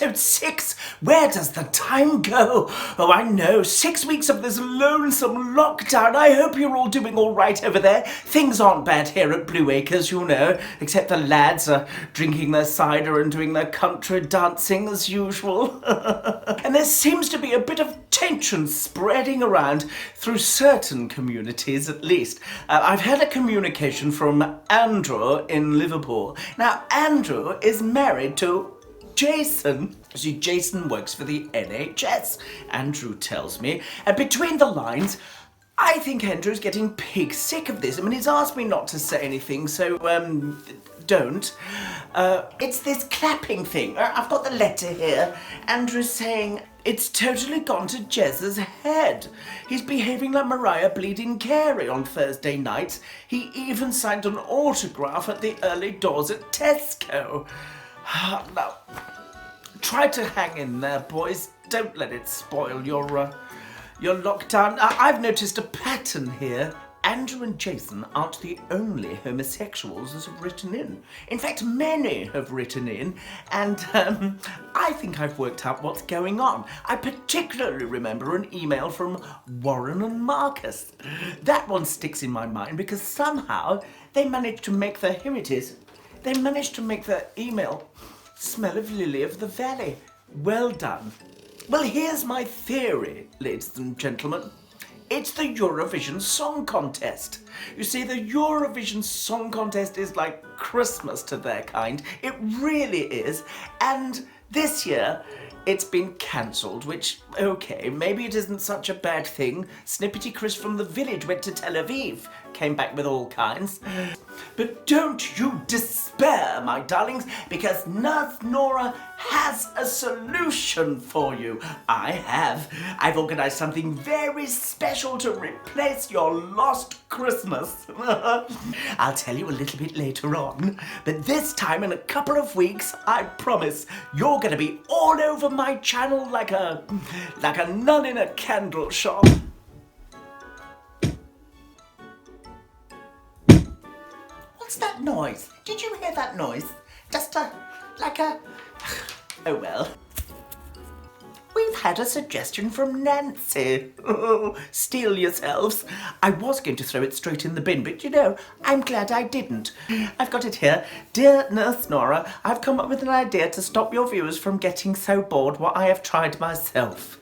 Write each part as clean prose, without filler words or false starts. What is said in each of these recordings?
episode 6. Where does the time go? Oh, I know, 6 weeks of this lonesome lockdown. I hope you're all doing all right over there. Things aren't bad here at Blue Acres, you know, except the lads are drinking their cider and doing their country dancing as usual. And there seems to be a bit of tension spreading around through certain communities, at least. I've had a communication from Andrew in Liverpool. Now, Andrew is married to Jason. See, Jason works for the NHS, Andrew tells me. And between the lines, I think Andrew's getting pig sick of this. I mean, he's asked me not to say anything, so, don't. It's this clapping thing. I've got the letter here. Andrew's saying it's totally gone to Jez's head. He's behaving like Mariah Bleeding Carey on Thursday nights. He even signed an autograph at the early doors at Tesco. Now, try to hang in there, boys. Don't let it spoil your lockdown. I've noticed a pattern here. Andrew and Jason aren't the only homosexuals that have written in. In fact, many have written in, and I think I've worked out what's going on. I particularly remember an email from Warren and Marcus. That one sticks in my mind because somehow they managed to make their, here it is, they managed to make their email smell of Lily of the Valley. Well done. Well, here's my theory, ladies and gentlemen. It's the Eurovision Song Contest. You see, the Eurovision Song Contest is like Christmas to their kind. It really is. And this year, it's been cancelled, which, okay, maybe it isn't such a bad thing. Snipperty Chris from the village went to Tel Aviv, came back with all kinds. But don't you despair, my darlings, because Nurse Nora has a solution for you. I have. I've organised something very special to replace your lost Christmas. I'll tell you a little bit later on, but this time in a couple of weeks, I promise, you're going to be all over my channel like a nun in a candle shop. What's that noise? Did you hear that noise? Just like a... Oh well. We've had a suggestion from Nancy. Oh, steel yourselves. I was going to throw it straight in the bin, but you know, I'm glad I didn't. I've got it here. Dear Nurse Nora, I've come up with an idea to stop your viewers from getting so bored what I have tried myself.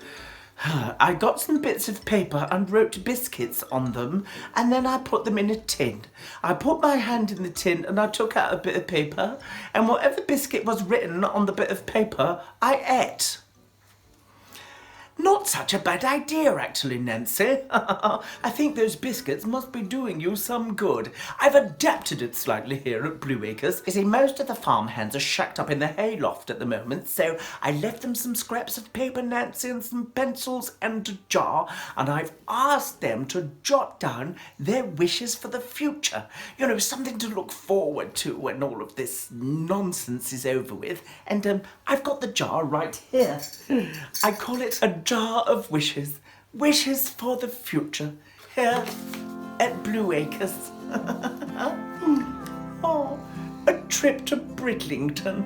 I got some bits of paper and wrote biscuits on them, and then I put them in a tin. I put my hand in the tin and I took out a bit of paper, and whatever biscuit was written on the bit of paper, I ate. Not such a bad idea, actually, Nancy. I think those biscuits must be doing you some good. I've adapted it slightly here at Blue Acres. You see, most of the farmhands are shacked up in the hayloft at the moment, so I left them some scraps of paper, Nancy, and some pencils and a jar, and I've asked them to jot down their wishes for the future. You know, something to look forward to when all of this nonsense is over with. And I've got the jar right here. I call it a jar of wishes. Wishes for the future. Here at Blue Acres. Oh, a trip to Bridlington.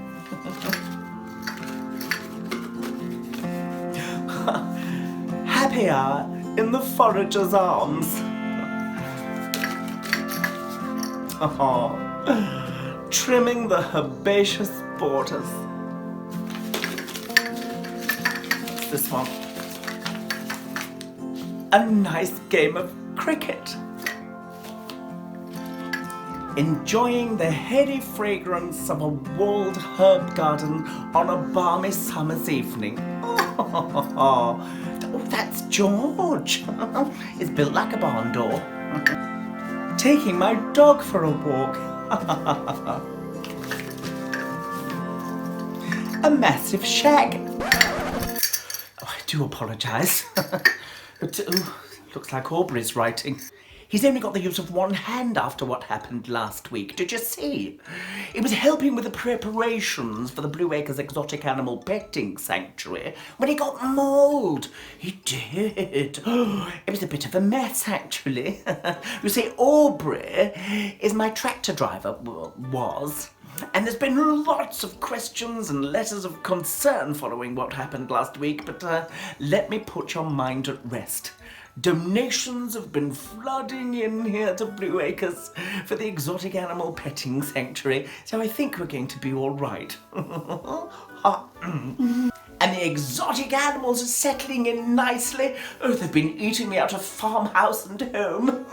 Happy hour in the Forager's Arms. Oh, trimming the herbaceous borders. What's this one? A nice game of cricket. Enjoying the heady fragrance of a walled herb garden on a balmy summer's evening. Oh, that's George. It's built like a barn door. Taking my dog for a walk. A massive shag. Oh, I do apologise. Looks like Aubrey's writing. He's only got the use of one hand after what happened last week. Did you see? He was helping with the preparations for the Blue Acres Exotic Animal Petting Sanctuary when he got mauled. He did. It was a bit of a mess, actually. You see, Aubrey is my tractor driver. Well, was. And there's been lots of questions and letters of concern following what happened last week, but let me put your mind at rest. Donations have been flooding in here to Blue Acres for the exotic animal petting sanctuary, so I think we're going to be all right. And the exotic animals are settling in nicely. Oh, they've been eating me out of farmhouse and home.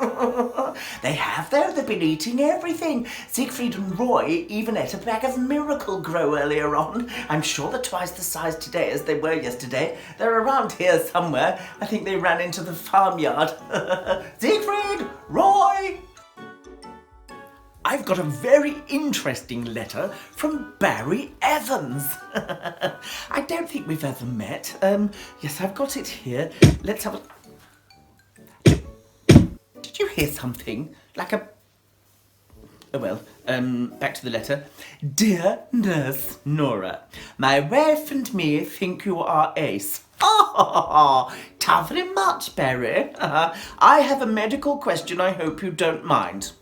They have, though. They've been eating everything. Siegfried and Roy even ate a bag of Miracle Grow earlier on. I'm sure they're twice the size today as they were yesterday. They're around here somewhere. I think they ran into the farmyard. Siegfried! Roy! I've got a very interesting letter from Barry Evans. I don't think we've ever met. Yes, I've got it here. Let's have a... Did you hear something? Like a... Oh well, back to the letter. Dear Nurse Nora, my wife and me think you are ace. Oh, tough very much, Barry. I have a medical question I hope you don't mind.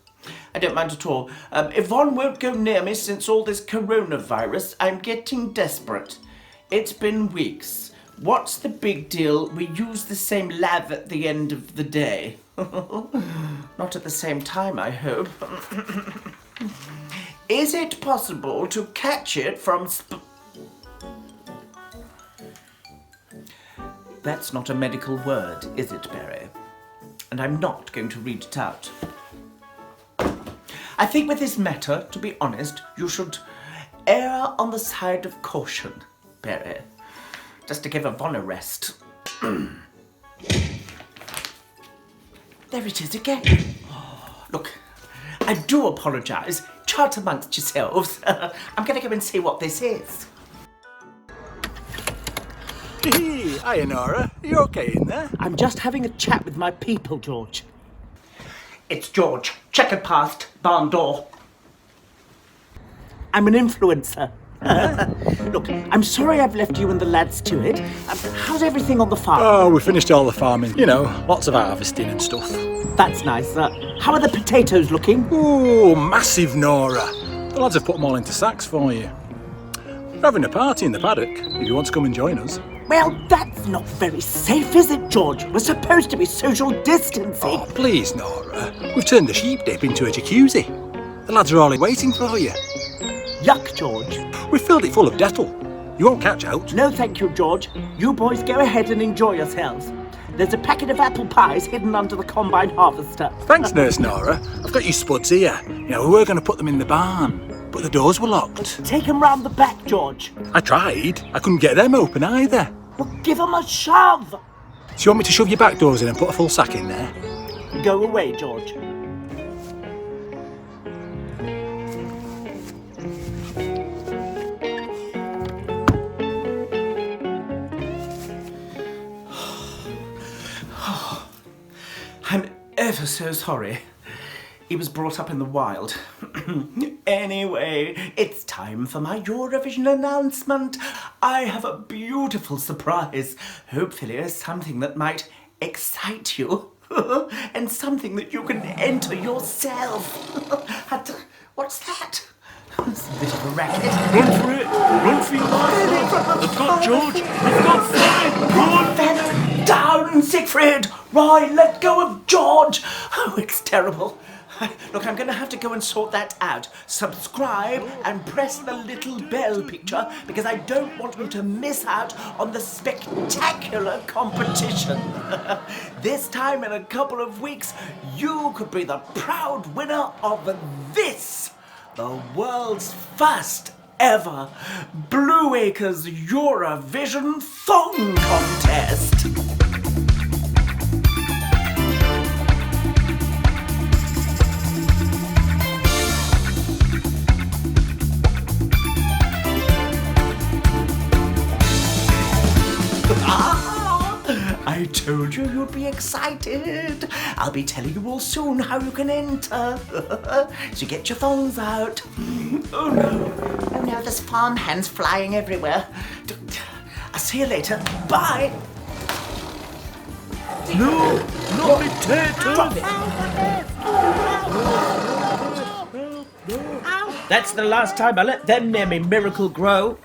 I don't mind at all. Yvonne won't go near me since all this coronavirus. I'm getting desperate. It's been weeks. What's the big deal? We use the same lav at the end of the day. Not at the same time, I hope. Is it possible to catch it from That's not a medical word, is it, Barry? And I'm not going to read it out. I think with this matter, to be honest, you should err on the side of caution, Barry. Just to give Yvonne a rest. There it is again. Oh, look, I do apologise. Chat amongst yourselves. I'm going to go and see what this is. Hey, hiya Nora. Are you okay in there? I'm just having a chat with my people, George. It's George. Checkered past, barn door. I'm an influencer. Look, I'm sorry I've left you and the lads to it. How's everything on the farm? Oh, we finished all the farming. You know, lots of harvesting and stuff. That's nice. How are the potatoes looking? Oh, massive, Nora. The lads have put them all into sacks for you. We're having a party in the paddock, if you want to come and join us. Well, that's not very safe, is it, George? We're supposed to be social distancing. Oh, please, Nora. We've turned the sheep dip into a jacuzzi. The lads are all waiting for you. Yuck, George. We've filled it full of Dettol. You won't catch out. No, thank you, George. You boys go ahead and enjoy yourselves. There's a packet of apple pies hidden under the combine harvester. Thanks, Nurse Nora. I've got your spuds here. You know, we were going to put them in the barn, but the doors were locked. Take them round the back, George. I tried. I couldn't get them open either. Well, give them a shove. So you want me to shove your back doors in and put a full sack in there? Go away, George. I'm ever so sorry. He was brought up in the wild. Anyway, it's time for my Eurovision announcement. I have a beautiful surprise. Hopefully something that might excite you. And something that you can enter yourself. What's that? It's a bit of a racket. Run for it! Run for your life! They've got George! They've got Fanny! Run! Fanny, down, Siegfried! Right, let go of George! Oh, it's terrible. Look, I'm going to have to go and sort that out. Subscribe and press the little bell picture because I don't want you to miss out on the spectacular competition. This time in a couple of weeks, you could be the proud winner of this, the world's first ever Blue Acres Eurovision Thong Contest. I told you you'd be excited. I'll be telling you all soon how you can enter. So get your thongs out. Oh no, there's farm hands flying everywhere. I'll see you later. Bye. No, not potatoes! Drop it. Help, help. That's the last time I let them near me, Miracle Grow.